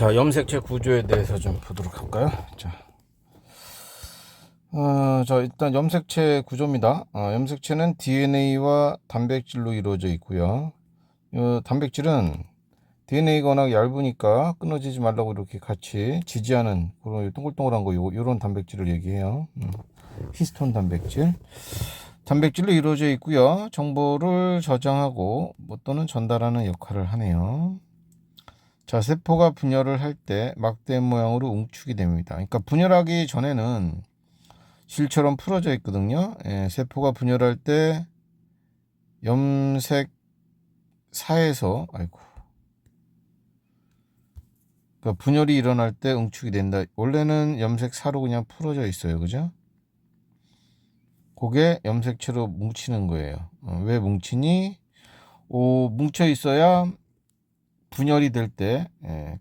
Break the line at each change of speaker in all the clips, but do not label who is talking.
자, 염색체 구조에 대해서 좀 보도록 할까요? 자, 일단 염색체 구조입니다. 염색체는 DNA와 단백질로 이루어져 있고요. 단백질은 DNA가 워낙 얇으니까 끊어지지 말라고 이렇게 같이 지지하는 그런 동글동글한 거, 요런 단백질을 얘기해요. 히스톤 단백질. 단백질로 이루어져 있고요. 정보를 저장하고 또는 전달하는 역할을 하네요. 자, 세포가 분열을 할 때 막대 모양으로 웅축이 됩니다. 그러니까 분열하기 전에는 실처럼 풀어져 있거든요. 세포가 분열할 때 염색사에서 그러니까 분열이 일어날 때 웅축이 된다. 원래는 염색사로 그냥 풀어져 있어요. 그죠? 그게 염색체로 뭉치는 거예요. 왜 뭉치니? 뭉쳐 있어야 분열이 될 때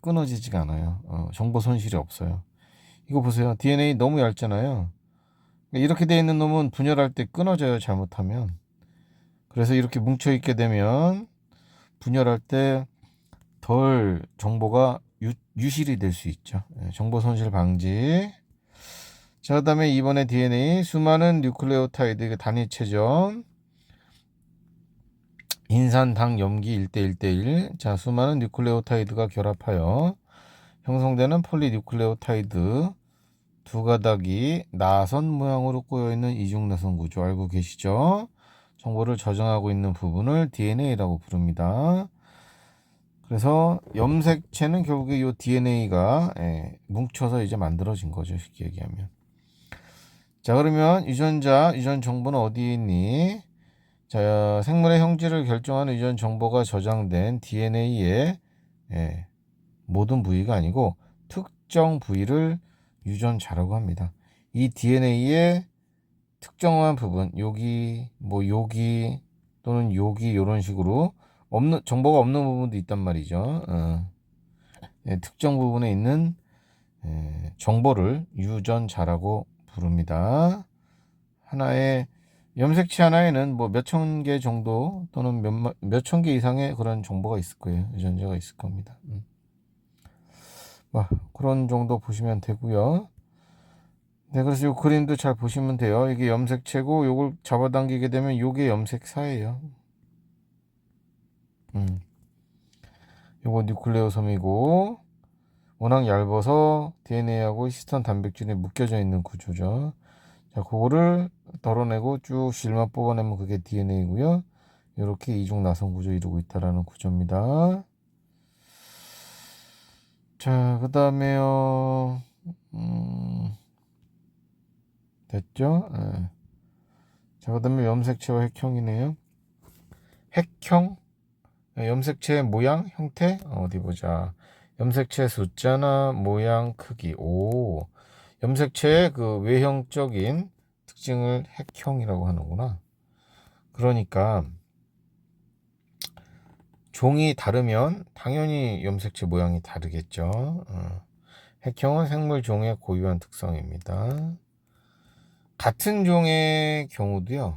끊어지지가 않아요. 정보 손실이 없어요. 이거 보세요. DNA 너무 얇잖아요. 이렇게 돼 있는 놈은 분열할 때 끊어져요. 잘못하면. 그래서 이렇게 뭉쳐 있게 되면 분열할 때 덜 정보가 유실이 될 수 있죠. 정보 손실 방지. 자, 그 다음에 이번에 DNA 수많은 뉴클레오타이드 단위체죠. 인산당 염기 1대1대1. 자, 수많은 뉴클레오타이드가 결합하여 형성되는 폴리뉴클레오타이드 두 가닥이 나선 모양으로 꼬여있는 이중나선 구조 알고 계시죠? 정보를 저장하고 있는 부분을 DNA라고 부릅니다. 그래서 염색체는 결국에 이 DNA가 뭉쳐서 이제 만들어진 거죠. 쉽게 얘기하면. 자, 그러면 유전자, 유전 정보는 어디에 있니? 자, 생물의 형질을 결정하는 유전 정보가 저장된 DNA의 모든 부위가 아니고 특정 부위를 유전자라고 합니다. 이 DNA의 특정한 부분, 여기 또는 여기 이런 식으로 정보가 없는 부분도 있단 말이죠. 특정 부분에 있는 정보를 유전자라고 부릅니다. 하나의 염색체 하나에는 몇천 개 정도 또는 몇천 개 이상의 그런 정보가 있을 거예요. 유전자가 있을 겁니다. 그런 정도 보시면 되고요. 네, 그래서 이 그림도 잘 보시면 돼요. 이게 염색체고 요걸 잡아당기게 되면 요게 염색사예요. 요거 뉴클레오섬이고 워낙 얇아서 DNA하고 히스톤 단백질이 묶여져 있는 구조죠. 자, 그거를 덜어내고 쭉 실만 뽑아내면 그게 DNA고요. 이렇게 이중 나선 구조 이루고 있다라는 구조입니다. 자, 그 다음에요. 됐죠? 자, 그 다음에 염색체와 핵형이네요. 핵형? 염색체의 모양, 형태? 어디 보자. 염색체 숫자나 모양, 크기. 염색체의 그 외형적인 특징을 핵형이라고 하는구나. 그러니까 종이 다르면 당연히 염색체 모양이 다르겠죠. 핵형은 생물 종의 고유한 특성입니다. 같은 종의 경우도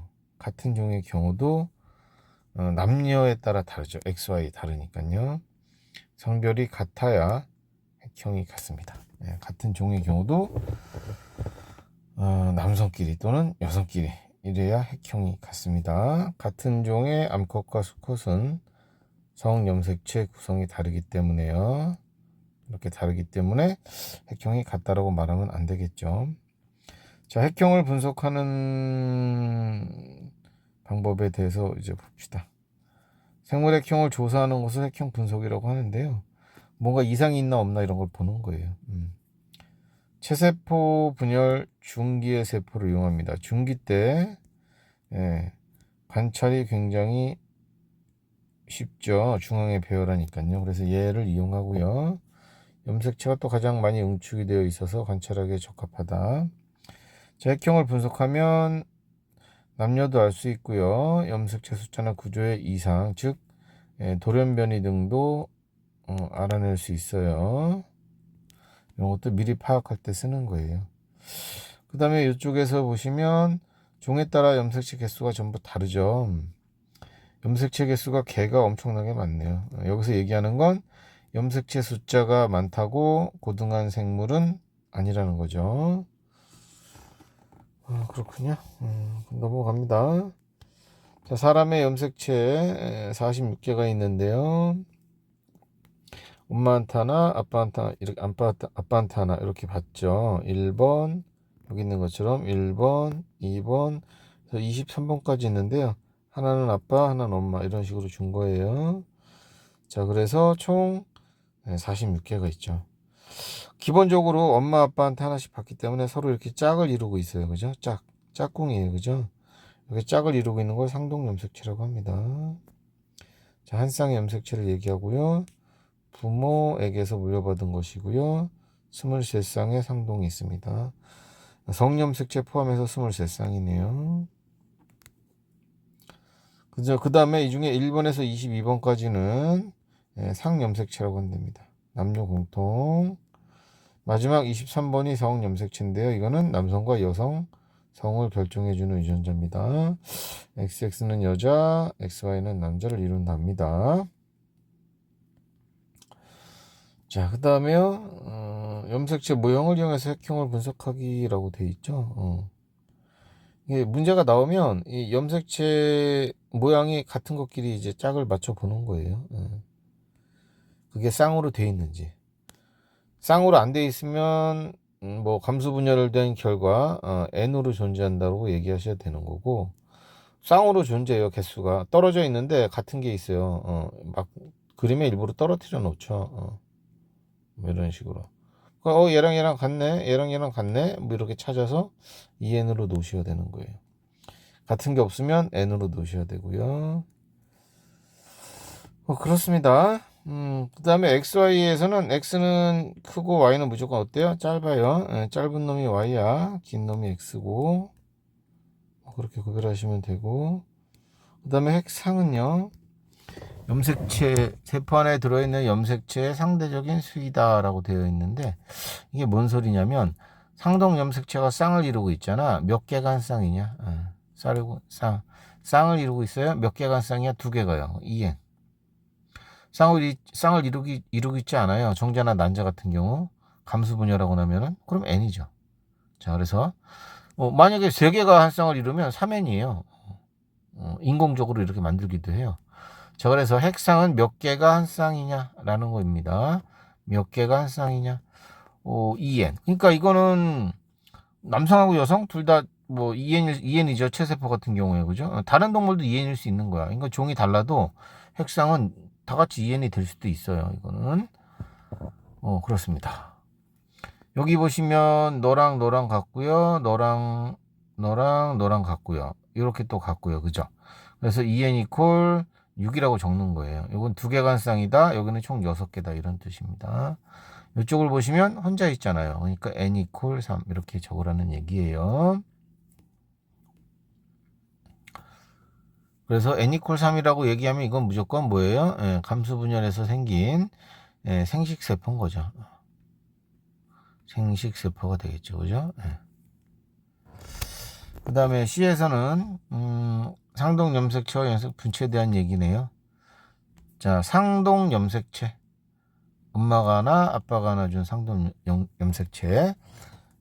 남녀에 따라 다르죠. XY 다르니까요. 성별이 같아야 핵형이 같습니다. 같은 종의 경우도 남성끼리 또는 여성끼리 이래야 핵형이 같습니다. 같은 종의 암컷과 수컷은 성염색체 구성이 다르기 때문에요. 이렇게 다르기 때문에 핵형이 같다라고 말하면 안 되겠죠. 자, 핵형을 분석하는 방법에 대해서 이제 봅시다. 생물 핵형을 조사하는 것을 핵형 분석이라고 하는데요. 뭔가 이상이 있나 없나 이런 걸 보는 거예요. 체세포 분열 중기의 세포를 이용합니다. 중기 때 관찰이 굉장히 쉽죠. 중앙에 배열하니까요. 그래서 얘를 이용하고요. 염색체가 또 가장 많이 응축이 되어 있어서 관찰하기에 적합하다. 자, 핵형을 분석하면 남녀도 알 수 있고요. 염색체 숫자나 구조의 이상, 즉 돌연변이 등도 알아낼 수 있어요. 이런 것도 미리 파악할 때 쓰는 거예요. 그 다음에 이쪽에서 보시면 종에 따라 염색체 개수가 전부 다르죠. 염색체 개수가 개가 엄청나게 많네요. 여기서 얘기하는 건 염색체 숫자가 많다고 고등한 생물은 아니라는 거죠. 그렇군요. 넘어갑니다. 자, 사람의 염색체 46개가 있는데요. 엄마한테 하나, 아빠한테 하나, 이렇게 아빠한테 하나 이렇게 봤죠. 1번 여기 있는 것처럼 1번, 2번, 23번까지 있는데요. 하나는 아빠, 하나는 엄마 이런 식으로 준 거예요. 자, 그래서 총 46개가 있죠. 기본적으로 엄마 아빠한테 하나씩 받기 때문에 서로 이렇게 짝을 이루고 있어요. 그죠? 짝꿍이에요. 그죠? 이렇게 짝을 이루고 있는 걸 상동 염색체라고 합니다. 자, 한 쌍의 염색체를 얘기하고요. 부모에게서 물려받은 것이고요. 23쌍의 상동이 있습니다. 성염색체 포함해서 23쌍이네요. 그죠? 그 다음에 이 중에 1번에서 22번까지는 상염색체라고 한답니다. 남녀 공통. 마지막 23번이 성염색체인데요. 이거는 남성과 여성 성을 결정해주는 유전자입니다. XX는 여자, XY는 남자를 이룬답니다. 자, 그 다음에요. 염색체 모형을 이용해서 색형을 분석하기라고 돼 있죠. 이게 문제가 나오면 이 염색체 모양이 같은 것끼리 이제 짝을 맞춰 보는 거예요. 그게 쌍으로 돼 있는지. 쌍으로 안 돼 있으면 뭐 감수 분열된 결과 n으로 존재한다고 얘기하셔야 되는 거고, 쌍으로 존재해요. 개수가 떨어져 있는데 같은 게 있어요. 막 그림에 일부러 떨어뜨려 놓죠. 뭐 이런 식으로. 얘랑 같네, 얘랑 같네, 뭐 이렇게 찾아서 EN으로 놓으셔야 되는 거예요. 같은 게 없으면 N으로 놓으셔야 되고요. 그렇습니다. 그 다음에 XY에서는 X는 크고 Y는 무조건 어때요? 짧아요. 짧은 놈이 Y야, 긴 놈이 X고, 그렇게 구별하시면 되고. 그 다음에 핵상은요, 염색체, 세포 안에 들어있는 염색체의 상대적인 수이다 라고 되어 있는데, 이게 뭔 소리냐면 상동 염색체가 쌍을 이루고 있잖아. 몇 개가 한 쌍이냐? 쌍을 이루고 있어요. 몇 개가 한 쌍이야? 두 개가요. 2n. 쌍을 이루기 있지 않아요. 정자나 난자 같은 경우 감수 분열하고 나면은 그럼 n이죠. 자, 그래서 만약에 세 개가 한 쌍을 이루면 3n이에요. 인공적으로 이렇게 만들기도 해요. 자, 그래서 핵상은 몇 개가 한 쌍이냐라는 겁니다. 몇 개가 한 쌍이냐? 2n. 그러니까 이거는 남성하고 여성 둘 다 뭐 2n이죠. 체세포 같은 경우에. 그죠? 다른 동물도 2n일 수 있는 거야. 그러니까 종이 달라도 핵상은 다 같이 2n이 될 수도 있어요. 이거는. 그렇습니다. 여기 보시면 너랑 같고요. 너랑 같고요. 이렇게 또 같고요. 그죠? 그래서 2n 이퀄 6이라고 적는 거예요. 이건 두 개가 한 쌍이다. 여기는 총 6개다. 이런 뜻입니다. 이쪽을 보시면 혼자 있잖아요. 그러니까 n 이퀄 3 이렇게 적으라는 얘기예요. 그래서 n 이퀄 3이라고 얘기하면 이건 무조건 뭐예요? 감수 분열에서 생긴 생식세포인 거죠. 생식세포가 되겠죠. 그죠? 그 다음에 C에서는 상동 염색체와 염색 분체에 대한 얘기네요. 자, 상동 염색체. 엄마가 하나, 아빠가 하나 준 상동 염색체.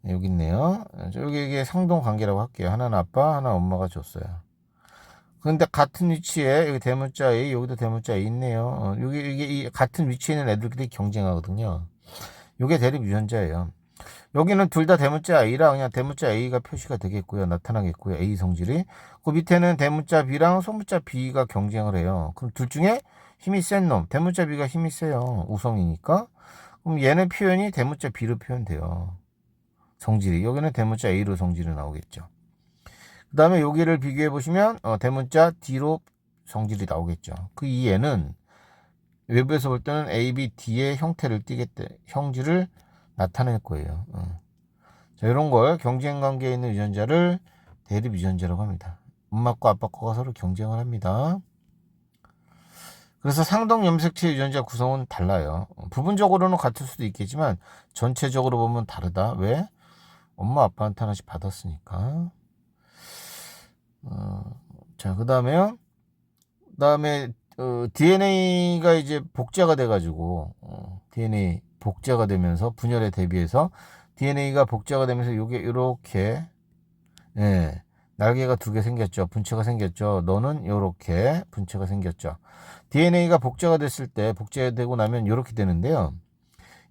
여기 있네요. 여기 이게 상동 관계라고 할게요. 하나는 아빠, 하나 엄마가 줬어요. 그런데 같은 위치에 여기 대문자 A, 여기도 대문자 A 있네요. 이게 같은 위치에 있는 애들끼리 경쟁하거든요. 이게 대립 유전자예요. 여기는 둘 다 대문자 A라 그냥 대문자 A가 표시가 되겠고요. 나타나겠고요. A 성질이. 그 밑에는 대문자 B랑 소문자 B가 경쟁을 해요. 그럼 둘 중에 힘이 센 놈, 대문자 B가 힘이 세요. 우성이니까. 그럼 얘는 표현이 대문자 B로 표현돼요. 성질이. 여기는 대문자 A로 성질이 나오겠죠. 그 다음에 여기를 비교해 보시면 대문자 D로 성질이 나오겠죠. 그 이해는 외부에서 볼 때는 A, B, D의 형태를 띠겠대. 형질을 나타낼 거예요. 자, 이런 걸 경쟁 관계에 있는 유전자를 대립 유전자라고 합니다. 엄마 거 아빠 거가 서로 경쟁을 합니다. 그래서 상동 염색체 유전자 구성은 달라요. 부분적으로는 같을 수도 있겠지만 전체적으로 보면 다르다. 왜? 엄마 아빠한테 하나씩 받았으니까. 자, 그 다음에 DNA가 이제 복제가 돼가지고 DNA 복제가 되면서 분열에 대비해서 DNA가 복제가 되면서 요게 이렇게 예, 날개가 2개 생겼죠. 분체가 생겼죠. 너는 요렇게 분체가 생겼죠. DNA가 복제가 됐을 때 복제되고 나면 요렇게 되는데요.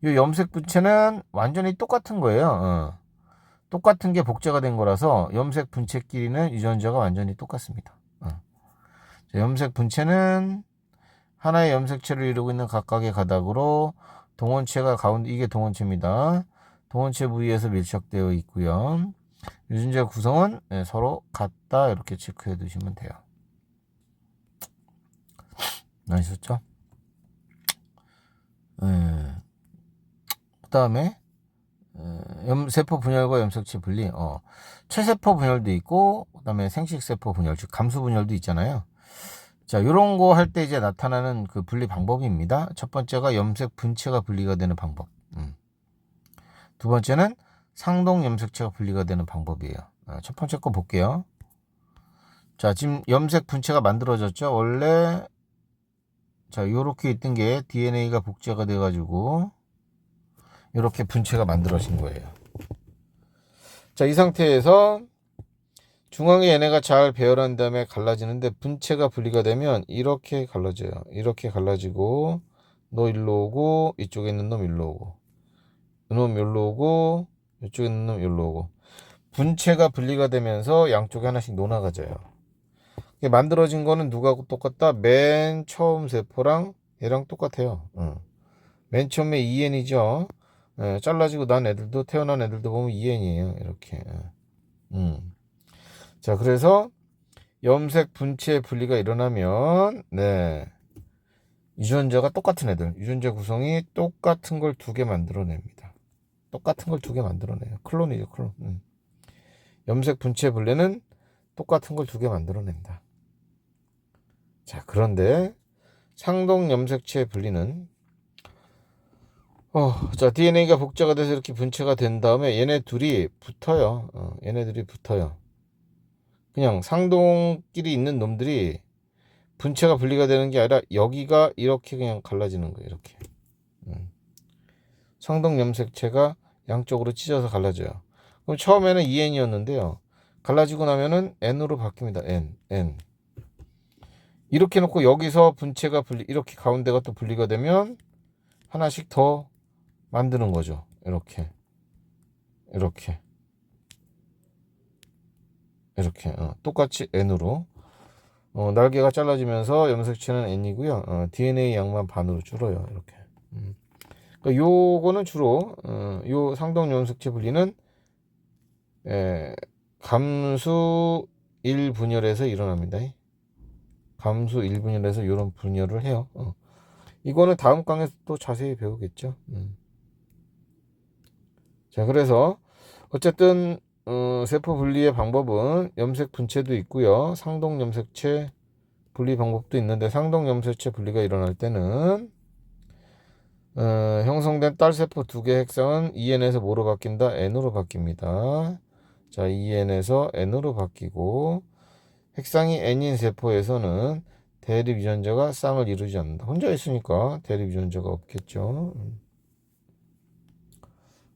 이 염색 분체는 완전히 똑같은 거예요. 똑같은 게 복제가 된 거라서 염색 분체끼리는 유전자가 완전히 똑같습니다. 염색 분체는 하나의 염색체를 이루고 있는 각각의 가닥으로 동원체가 가운데, 이게 동원체입니다. 동원체 부위에서 밀착되어 있고요. 유전자 구성은 서로 같다, 이렇게 체크해 두시면 돼요. 아시겠죠? 그 다음에 세포 분열과 염색체 분리, 체세포 분열도 있고, 그 다음에 생식세포 분열, 즉 감수 분열도 있잖아요. 자, 요런 거 할 때 이제 나타나는 그 분리 방법입니다. 첫 번째가 염색 분체가 분리가 되는 방법. 두 번째는 상동 염색체가 분리가 되는 방법이에요. 첫 번째 거 볼게요. 자, 지금 염색 분체가 만들어졌죠. 원래 자, 요렇게 있던 게 DNA가 복제가 돼 가지고 이렇게 분체가 만들어진 거예요. 자, 이 상태에서 중앙에 얘네가 잘 배열한 다음에 갈라지는데, 분체가 분리가 되면 이렇게 갈라져요. 이렇게 갈라지고, 너 일로 오고, 이쪽에 있는 놈 일로 오고, 이놈 일로 오고, 이쪽에 있는 놈 일로 오고. 분체가 분리가 되면서 양쪽에 하나씩 노나가져요. 만들어진 거는 누가하고 똑같다? 맨 처음 세포랑 얘랑 똑같아요. 맨 처음에 EN이죠. 잘라지고 난 애들도, 태어난 애들도 보면 EN이에요. 이렇게. 자, 그래서 염색 분체 분리가 일어나면 유전자가 똑같은 애들, 유전자 구성이 똑같은 걸 2개 만들어냅니다. 똑같은 걸 2개 만들어내요. 클론이죠, 클론. 염색 분체 분리는 똑같은 걸 2개 만들어냅니다. 자, 그런데 상동 염색체 분리는 자, DNA가 복제가 돼서 이렇게 분체가 된 다음에 얘네 둘이 붙어요. 얘네들이 붙어요. 그냥 상동끼리 있는 놈들이 분체가 분리가 되는 게 아니라 여기가 이렇게 그냥 갈라지는 거예요. 이렇게. 상동 염색체가 양쪽으로 찢어서 갈라져요. 그럼 처음에는 EN이었는데요. 갈라지고 나면은 N으로 바뀝니다. N. 이렇게 놓고 여기서 분체가 이렇게 가운데가 또 분리가 되면 하나씩 더 만드는 거죠. 이렇게. 똑같이 N으로. 날개가 잘라지면서 염색체는 N이고요. DNA 양만 반으로 줄어요. 이렇게. 그러니까 요거는 주로 요 상동 염색체 분리는 감수 1분열에서 일어납니다. 감수 1분열에서 이런 분열을 해요. 이거는 다음 강에서 또 자세히 배우겠죠. 자, 그래서 어쨌든 세포 분리의 방법은 염색 분체도 있고요. 상동 염색체 분리 방법도 있는데, 상동 염색체 분리가 일어날 때는 형성된 딸세포 2개 핵상은 EN에서 뭐로 바뀐다? N으로 바뀝니다. 자, EN에서 N으로 바뀌고, 핵상이 N인 세포에서는 대립 유전자가 쌍을 이루지 않는다. 혼자 있으니까 대립 유전자가 없겠죠.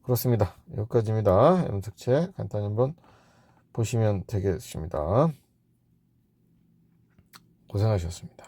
그렇습니다. 여기까지입니다. 염색체 간단히 한번 보시면 되겠습니다. 고생하셨습니다.